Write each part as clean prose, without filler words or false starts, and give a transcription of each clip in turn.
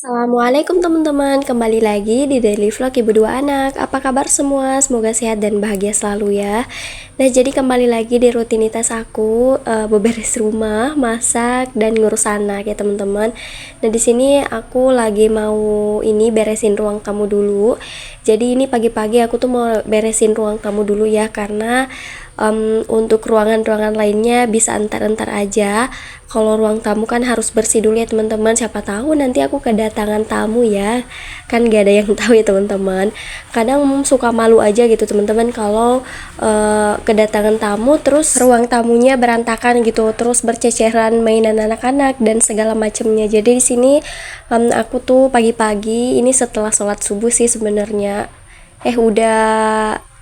Assalamualaikum teman-teman, kembali lagi di Daily Vlog Ibu Dua Anak. Apa kabar semua? Semoga sehat dan bahagia selalu ya. Nah, jadi kembali lagi di rutinitas aku beberes rumah, masak dan ngurus anak ya teman-teman. Nah, di sini aku lagi mau beresin ruang tamu dulu. Jadi ini pagi-pagi aku tuh mau beresin ruang tamu dulu ya, karena untuk ruangan-ruangan lainnya bisa entar-entar aja. Kalau ruang tamu kan harus bersih dulu ya teman-teman, siapa tahu nanti aku kedatangan tamu ya, kan gak ada yang tahu ya teman-teman. Kadang suka malu aja gitu teman-teman kalau kedatangan tamu terus ruang tamunya berantakan gitu, terus berceceran mainan anak-anak dan segala macamnya. Jadi di sini aku tuh pagi-pagi ini setelah sholat subuh sih sebenarnya,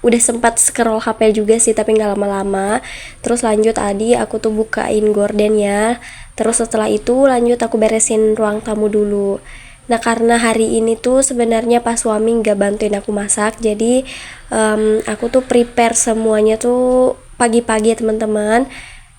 udah sempat scroll HP juga sih tapi nggak lama-lama. Terus lanjut tadi aku tuh bukain gorden ya. Terus setelah itu lanjut aku beresin ruang tamu dulu. Nah, karena hari ini tuh sebenarnya pas suami nggak bantuin aku masak, jadi aku tuh prepare semuanya tuh pagi-pagi ya teman-teman.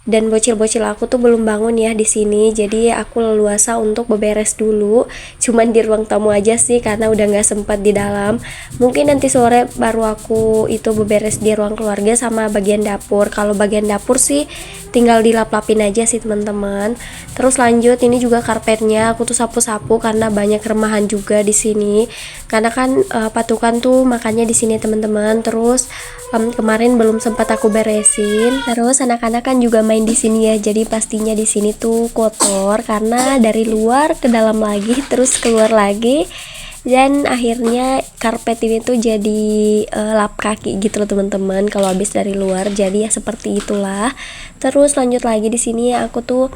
Dan bocil-bocil aku tuh belum bangun ya di sini, jadi aku leluasa untuk beberes dulu. Cuman di ruang tamu aja sih karena udah nggak sempat di dalam. Mungkin nanti sore baru aku itu beberes di ruang keluarga sama bagian dapur. Kalau bagian dapur sih tinggal dilap-lapin aja sih teman-teman. Terus lanjut ini juga karpetnya aku tuh sapu-sapu karena banyak remahan juga di sini. Karena kan patukan tuh makannya di sini teman-teman. Terus kemarin belum sempat aku beresin. Terus anak-anak kan juga main di sini ya, jadi pastinya di sini tuh kotor karena dari luar ke dalam lagi terus keluar lagi, dan akhirnya karpet ini tuh jadi lap kaki gitu loh teman-teman kalau habis dari luar, jadi ya seperti itulah. Terus lanjut lagi di sini aku tuh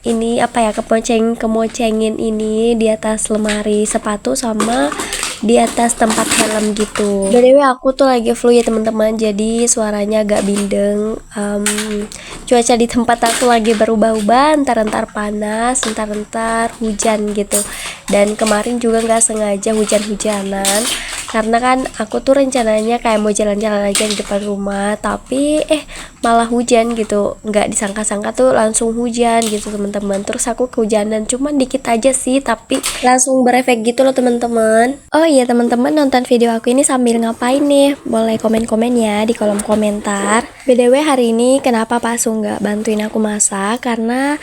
ini apa ya, kemocengin ini di atas lemari sepatu sama di atas tempat helm gitu. BTW aku tuh lagi flu ya teman-teman, jadi suaranya agak bindeng. Cuaca di tempat aku lagi berubah-ubah, entar-entar panas, entar-entar hujan gitu. Dan kemarin juga nggak sengaja hujan-hujanan, karena kan aku tuh rencananya kayak mau jalan-jalan aja di depan rumah, tapi malah hujan gitu, nggak disangka-sangka tuh langsung hujan gitu teman-teman. Terus aku kehujanan cuman dikit aja sih, tapi langsung berefek gitu loh teman-teman. Oh iya teman-teman, nonton video aku ini sambil ngapain nih? Boleh komen-komen ya di kolom komentar. BTW hari ini kenapa Pak Su nggak bantuin aku masak? Karena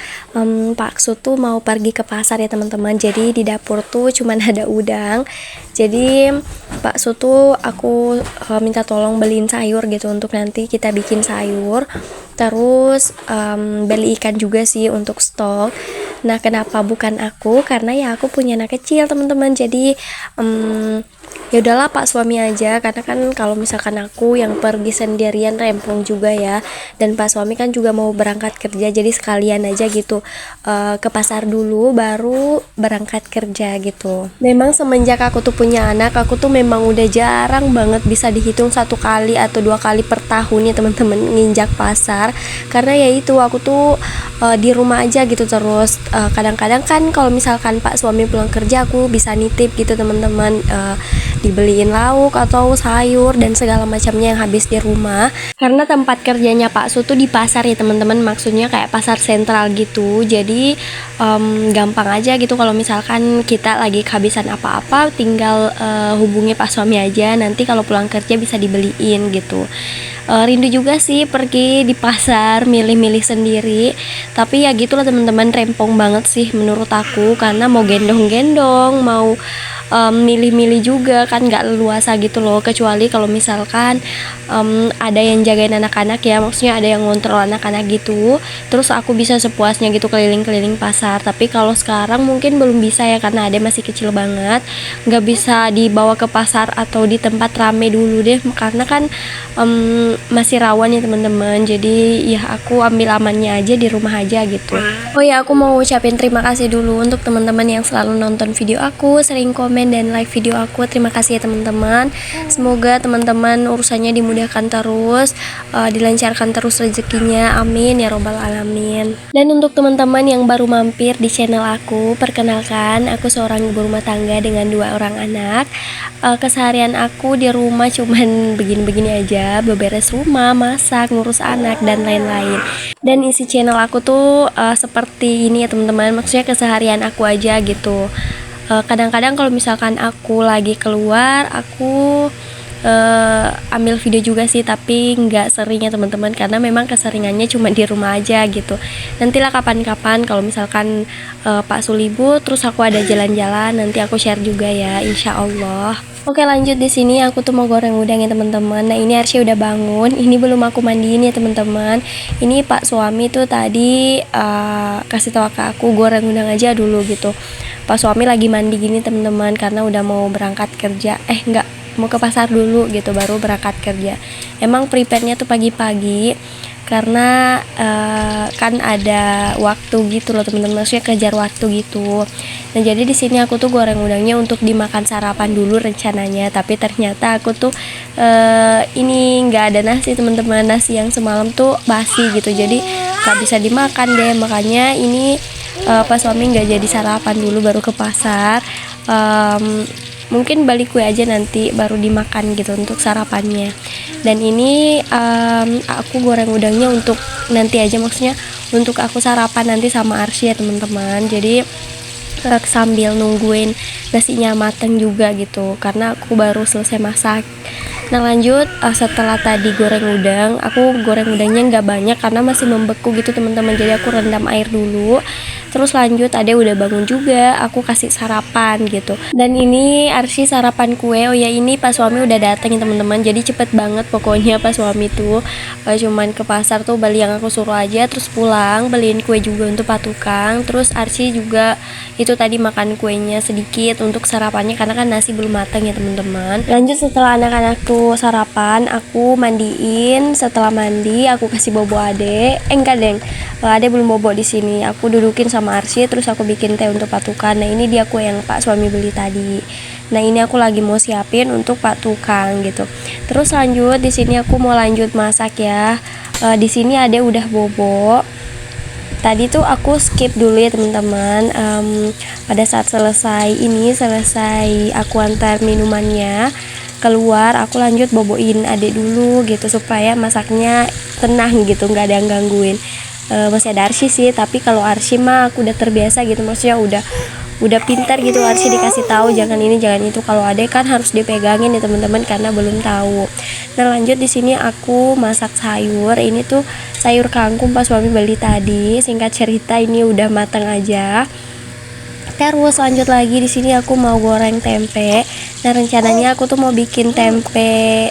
Pak Su tuh mau pergi ke pasar ya teman-teman, jadi di dapur tuh cuman ada udang. Jadi Pak Su tuh aku minta tolong beliin sayur gitu untuk nanti kita bikin sayur. Terus beli ikan juga sih untuk stok. Nah, kenapa bukan aku? Karena ya aku punya anak kecil teman-teman, jadi ya udahlah Pak suami aja, karena kan kalau misalkan aku yang pergi sendirian rempong juga ya, dan Pak suami kan juga mau berangkat kerja, jadi sekalian aja gitu ke pasar dulu baru berangkat kerja gitu. Memang semenjak aku tuh punya anak, aku tuh memang udah jarang banget, bisa dihitung 1 kali atau 2 kali per tahun ya teman-teman nginjak pasar, karena ya itu aku tuh di rumah aja gitu. Terus kadang-kadang kan kalau misalkan Pak suami pulang kerja, aku bisa nitip gitu teman-teman, dibeliin lauk atau sayur dan segala macamnya yang habis di rumah. Karena tempat kerjanya Pak Su tuh di pasar ya teman-teman, maksudnya kayak pasar sentral gitu, jadi gampang aja gitu kalau misalkan kita lagi kehabisan apa-apa, tinggal hubungi Pak suami aja, nanti kalau pulang kerja bisa dibeliin gitu. Rindu juga sih pergi di pasar milih-milih sendiri, tapi ya gitulah teman-teman, rempong banget sih menurut aku, karena mau gendong-gendong, mau milih-milih juga kan nggak leluasa gitu loh, kecuali kalau misalkan ada yang jagain anak-anak ya, maksudnya ada yang ngontrol anak-anak gitu, terus aku bisa sepuasnya gitu keliling-keliling pasar. Tapi kalau sekarang mungkin belum bisa ya, karena ada masih kecil banget, nggak bisa dibawa ke pasar atau di tempat rame dulu deh, karena kan masih rawan ya teman-teman, jadi ya aku ambil amannya aja di rumah aja gitu. Oh ya, aku mau ucapin terima kasih dulu untuk teman-teman yang selalu nonton video aku, sering komen komen dan like video aku. Terima kasih ya teman-teman. Semoga teman-teman urusannya dimudahkan terus, dilancarkan terus rezekinya, amin ya robbal alamin. Dan untuk teman-teman yang baru mampir di channel aku, perkenalkan aku seorang ibu rumah tangga dengan 2 orang anak. Keseharian aku di rumah cuman begini-begini aja, beberes rumah, masak, ngurus anak dan lain-lain. Dan isi channel aku tuh seperti ini ya teman-teman, maksudnya keseharian aku aja gitu. Kadang-kadang kalau misalkan aku lagi keluar, aku ambil video juga sih, tapi nggak sering ya teman-teman, karena memang keseringannya cuma di rumah aja gitu. Nantilah kapan-kapan kalau misalkan Pak Sul libur, terus aku ada jalan-jalan, nanti aku share juga ya, insya Allah. Oke, lanjut. Di sini aku tuh mau goreng udang ya teman-teman. Nah ini Arsy udah bangun, ini belum aku mandiin ya teman-teman. Ini Pak suami tuh tadi kasih tahu ke aku goreng udang aja dulu gitu. Pak suami lagi mandi gini teman-teman, karena udah mau berangkat kerja. Enggak, mau ke pasar dulu gitu baru berangkat kerja. Emang prepare-nya tuh pagi-pagi karena kan ada waktu gitu loh teman-teman, maksudnya kejar waktu gitu. Nah jadi di sini aku tuh goreng udangnya untuk dimakan sarapan dulu rencananya, tapi ternyata aku tuh ini nggak ada nasi teman-teman, nasi yang semalam tuh basi gitu, jadi nggak bisa dimakan deh. Makanya ini pas suami nggak jadi sarapan dulu, baru ke pasar. Mungkin balik kue aja nanti baru dimakan gitu untuk sarapannya. Dan ini aku goreng udangnya untuk nanti aja, maksudnya untuk aku sarapan nanti sama Arsy ya teman-teman. Jadi sambil nungguin nasinya mateng juga gitu, karena aku baru selesai masak. Nah lanjut, setelah tadi goreng udang, aku goreng udangnya nggak banyak karena masih membeku gitu teman-teman, jadi aku rendam air dulu. Terus lanjut, Ade udah bangun juga, aku kasih sarapan gitu. Dan ini Arsy sarapan kue. Oh ya, ini Pak suami udah datang ya teman-teman, jadi cepet banget pokoknya Pak suami tuh cuman ke pasar tuh beli yang aku suruh aja, terus pulang beliin kue juga untuk Pak tukang. Terus Arsy juga itu tadi makan kuenya sedikit untuk sarapannya karena kan nasi belum matang ya teman-teman. Lanjut, setelah anak-anak tuh sarapan, aku mandiin. Setelah mandi aku kasih bobo Ade. Enggak deng, Ade belum bobo di sini. Aku dudukin sama Arsy, terus aku bikin teh untuk Pak tukang. Nah ini dia kue yang Pak suami beli tadi. Nah ini aku lagi mau siapin untuk Pak tukang gitu. Terus lanjut, di sini aku mau lanjut masak ya. Di sini Ade udah bobo. Tadi tuh aku skip dulu ya teman-teman. Pada saat selesai aku antar minumannya keluar, aku lanjut boboin adek dulu gitu supaya masaknya tenang gitu, nggak ada yang gangguin. Masih ada Arsy sih, tapi kalau Arsy mah aku udah terbiasa gitu, maksudnya udah pintar gitu. Arsy dikasih tahu jangan ini jangan itu, kalau adek kan harus dipegangin ya teman-teman karena belum tahu. Nah lanjut, di sini aku masak sayur. Ini tuh sayur kangkung pas suami beli tadi. Singkat cerita ini udah matang aja. Terus lanjut lagi, di sini aku mau goreng tempe. Nah rencananya aku tuh mau bikin tempe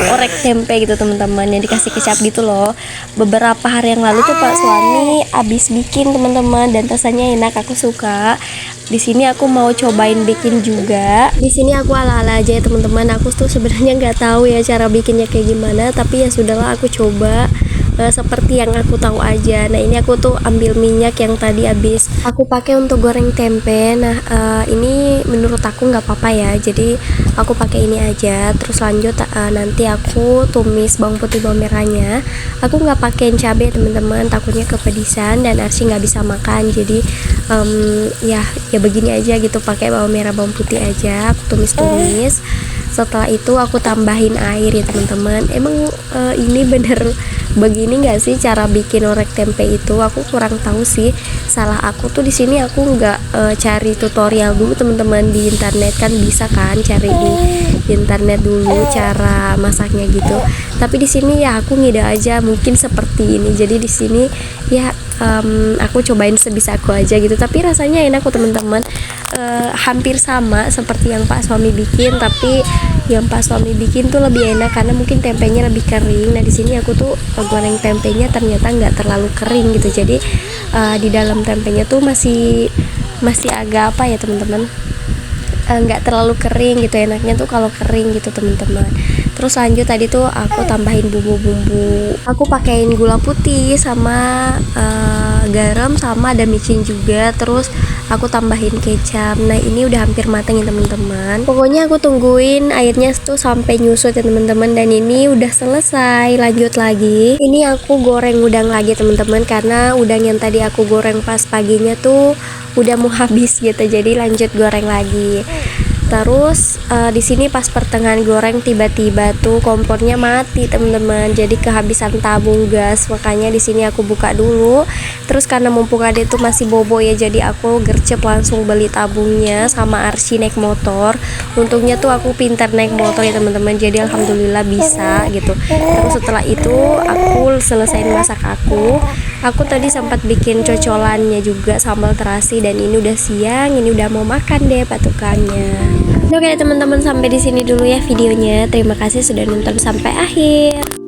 orek tempe gitu teman-teman, yang dikasih kecap gitu loh. Beberapa hari yang lalu tuh Pak suami abis bikin teman-teman, dan rasanya enak, aku suka. Di sini aku mau cobain bikin juga. Di sini aku ala-ala aja ya teman-teman. Aku tuh sebenarnya nggak tahu ya cara bikinnya kayak gimana, tapi ya sudahlah aku coba seperti yang aku tahu aja. Nah ini aku tuh ambil minyak yang tadi habis aku pakai untuk goreng tempe. Nah ini menurut aku nggak apa-apa ya, jadi aku pakai ini aja. Terus lanjut nanti aku tumis bawang putih bawang merahnya. Aku nggak pakein cabai teman-teman, takutnya kepedisan dan Arsy nggak bisa makan. Jadi ya begini aja gitu, pakai bawang merah bawang putih aja, aku tumis-tumis. Setelah itu aku tambahin air ya teman-teman. Emang ini bener begini nggak sih cara bikin orek tempe itu? Aku kurang tahu sih. Salah aku tuh di sini aku nggak cari tutorial dulu teman-teman di internet, kan bisa kan cari di internet dulu cara masaknya gitu. Tapi di sini ya aku ngide aja, mungkin seperti ini. Jadi di sini ya aku cobain sebisa aku aja gitu. Tapi rasanya enak kok teman-teman. Hampir sama seperti yang Pak suami bikin, tapi yang Pak suami bikin tuh lebih enak karena mungkin tempenya lebih kering. Nah di sini aku tuh goreng tempenya ternyata nggak terlalu kering gitu, jadi di dalam tempenya tuh masih agak apa ya teman-teman, nggak terlalu kering gitu, enaknya tuh kalau kering gitu teman-teman. Terus lanjut tadi tuh aku tambahin bumbu-bumbu, aku pakein gula putih sama garam sama ada micin juga, terus aku tambahin kecap. Nah ini udah hampir mateng ya teman-teman, pokoknya aku tungguin airnya tuh sampai nyusut ya teman-teman. Dan ini udah selesai. Lanjut lagi, ini aku goreng udang lagi teman-teman, karena udang yang tadi aku goreng pas paginya tuh udah mau habis gitu, jadi lanjut goreng lagi. Terus di sini pas pertengahan goreng tiba-tiba tuh kompornya mati teman-teman, jadi kehabisan tabung gas, makanya di sini aku buka dulu. Terus karena mumpung ada itu masih bobo ya, jadi aku gercep langsung beli tabungnya sama Arsy naik motor. Untungnya tuh aku pintar naik motor ya teman-teman, jadi alhamdulillah bisa gitu. Terus setelah itu aku selesai masak aku tadi sempat bikin cocolannya juga sambal terasi, dan ini udah siang, ini udah mau makan deh patukannya. Oke teman-teman, sampai di sini dulu ya videonya. Terima kasih sudah nonton sampai akhir.